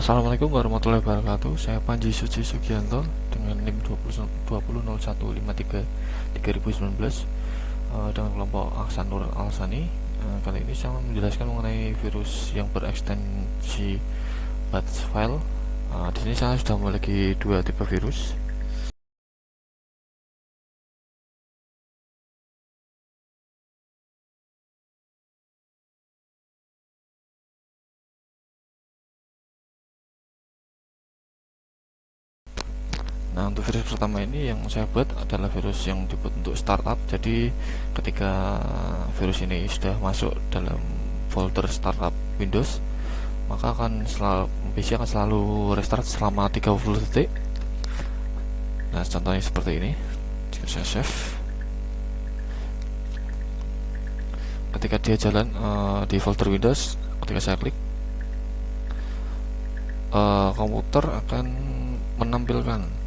Assalamualaikum warahmatullahi wabarakatuh. Saya Panji Suci Sugianto dengan NIM 20010153 2019 dengan kelompok Aksanur Alsani. Kali ini saya menjelaskan mengenai virus yang berekstensi batch file. Di sini saya sudah memiliki dua tipe virus. Nah, untuk virus pertama ini yang saya buat adalah virus yang dibuat untuk startup. Jadi ketika virus ini sudah masuk dalam folder startup Windows, maka PC akan selalu restart selama 30 detik. Nah, contohnya seperti ini. Jika saya save, ketika dia jalan di folder Windows, ketika saya klik, komputer akan menampilkan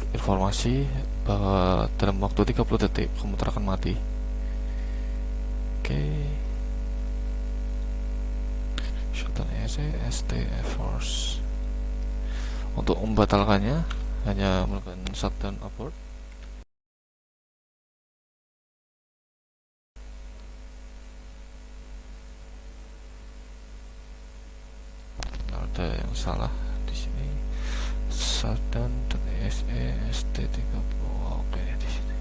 informasi bahwa dalam waktu 30 detik komputer akan mati. Oke. Shutdown ESC STF force. Untuk membatalkannya hanya melakukan shutdown abort. Nah, ada yang salah di sini. Shutdown.exe st30. Oke, di sini.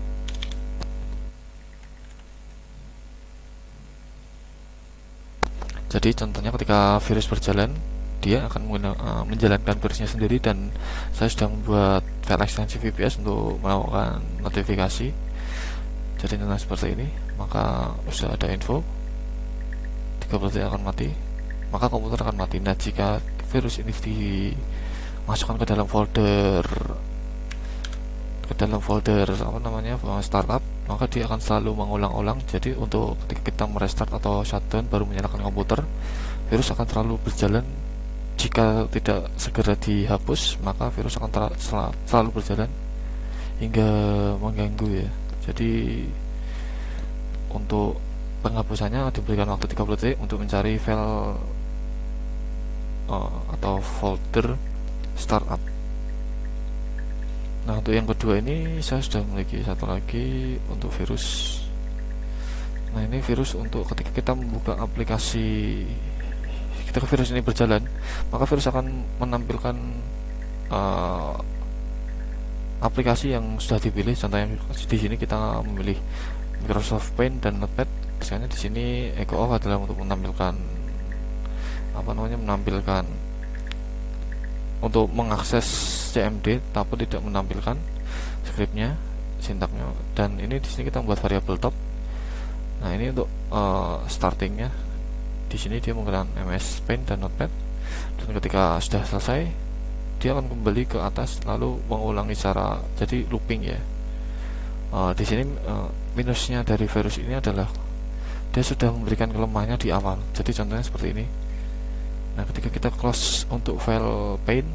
Jadi contohnya ketika virus berjalan, dia akan menjalankan virusnya sendiri, dan saya sudah membuat file ekstensi VPS untuk melakukan notifikasi. Jadi contohnya seperti ini, maka sudah ada info 30 detik akan mati, maka komputer akan mati. Nah, jika virus ini dimasukkan ke dalam folder startup, maka dia akan selalu mengulang-ulang. Jadi untuk ketika kita merestart atau shutdown baru menyalakan komputer, virus akan selalu berjalan. Jika tidak segera dihapus, maka virus akan selalu berjalan hingga mengganggu ya. Jadi untuk penghapusannya diberikan waktu 30 detik untuk mencari file atau folder startup. Nah, untuk yang kedua ini saya sudah memiliki satu lagi untuk virus. Nah, ini virus untuk ketika kita membuka aplikasi, ketika virus ini berjalan, maka virus akan menampilkan aplikasi yang sudah dipilih. Contohnya di sini kita memilih Microsoft Paint dan Notepad. Misalnya di sini echo off adalah untuk menampilkan untuk mengakses CMD tapi tidak menampilkan scriptnya, sintaknya. Dan ini di sini kita membuat variabel top. Nah, ini untuk startingnya. Di sini dia menggunakan MS Paint dan Notepad, dan ketika sudah selesai dia akan kembali ke atas lalu mengulangi cara, jadi looping ya. Di sini minusnya dari virus ini adalah dia sudah memberikan kelemahannya di awal. Jadi contohnya seperti ini. Nah, ketika kita close untuk file Paint,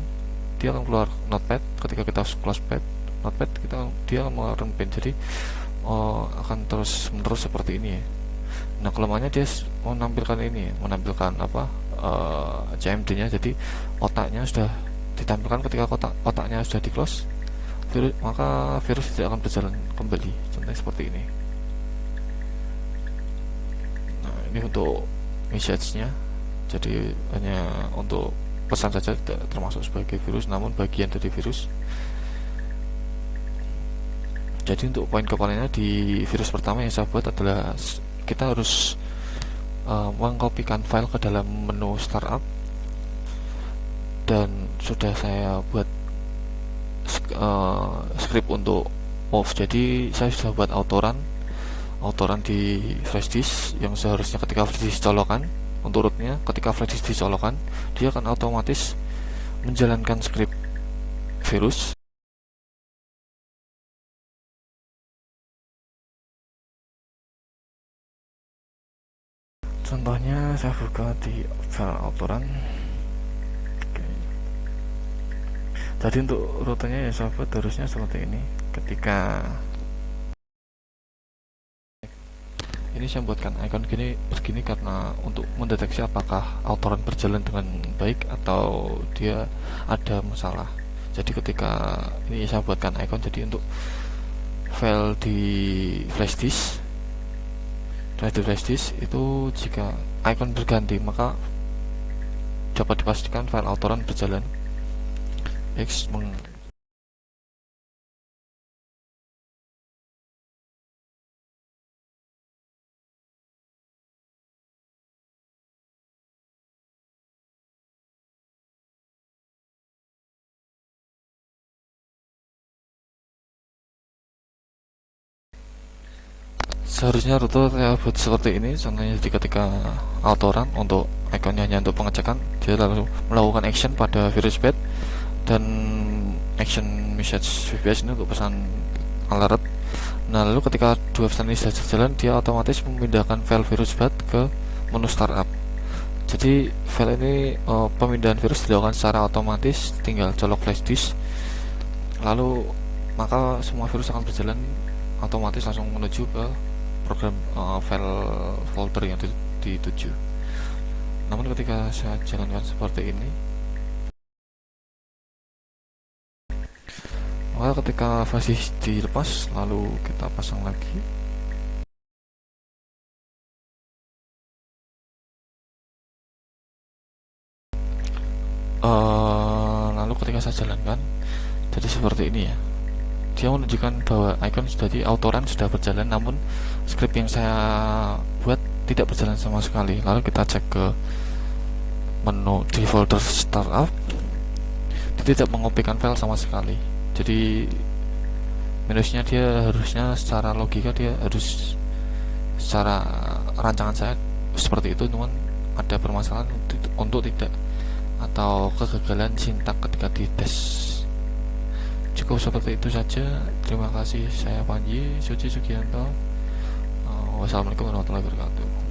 dia akan keluar Notepad. Ketika kita close Notepad, dia akan mengeluarkan Paint. Jadi akan terus menerus seperti ini ya. Nah, kelemahannya dia menampilkan CMD-nya. Jadi otaknya sudah ditampilkan ketika otaknya sudah di close, maka virus tidak akan berjalan kembali. Contohnya seperti ini. Nah, ini untuk message-nya. Jadi hanya untuk pesan saja, tidak termasuk sebagai virus, namun bagian dari virus. Jadi untuk poin kepalanya di virus pertama yang saya buat adalah kita harus mengkopikan file ke dalam menu startup, dan sudah saya buat script untuk move. Jadi saya sudah buat autoran di flash disk, yang seharusnya ketika flash disk dicolokkan, untuk rootnya ketika flash disk dicolokkan, dia akan otomatis menjalankan script virus. Contohnya saya buka di file autoran. Oke. Jadi untuk rutenya ya sahabat, harusnya seperti ini. Ketika ini saya buatkan icon begini karena untuk mendeteksi apakah autoran berjalan dengan baik atau dia ada masalah. Jadi ketika ini saya buatkan icon, jadi untuk file di flash disk itu jika icon berganti maka dapat dipastikan file autoran berjalan. Seharusnya rute saya buat seperti ini. Contohnya jadi ketika autoran untuk iconnya hanya untuk pengecekan, dia lalu melakukan action pada virus bed, dan action message VPS ini untuk pesan alert. Nah, lalu ketika dua pesan ini sudah jalan, dia otomatis memindahkan file virus bed ke menu startup. Jadi file ini pemindahan virus dilakukan secara otomatis, tinggal colok flash disk, lalu maka semua virus akan berjalan otomatis langsung menuju ke program file folder yang dituju. Namun ketika saya jalankan seperti ini, maka ketika masih dilepas lalu kita pasang lagi, lalu ketika saya jalankan jadi seperti ini ya, dia menunjukkan bahwa icon sudah di autoran sudah berjalan, namun script yang saya buat tidak berjalan sama sekali. Lalu kita cek ke menu di folder startup, dia tidak mengopikan file sama sekali. Jadi minusnya dia harusnya secara logika dia harus secara rancangan saya seperti itu, namun ada permasalahan untuk tidak atau kegagalan sintak ketika dites. Cukup seperti itu saja. Terima kasih. Saya Panji Suci Sugianto. Wassalamualaikum warahmatullahi wabarakatuh.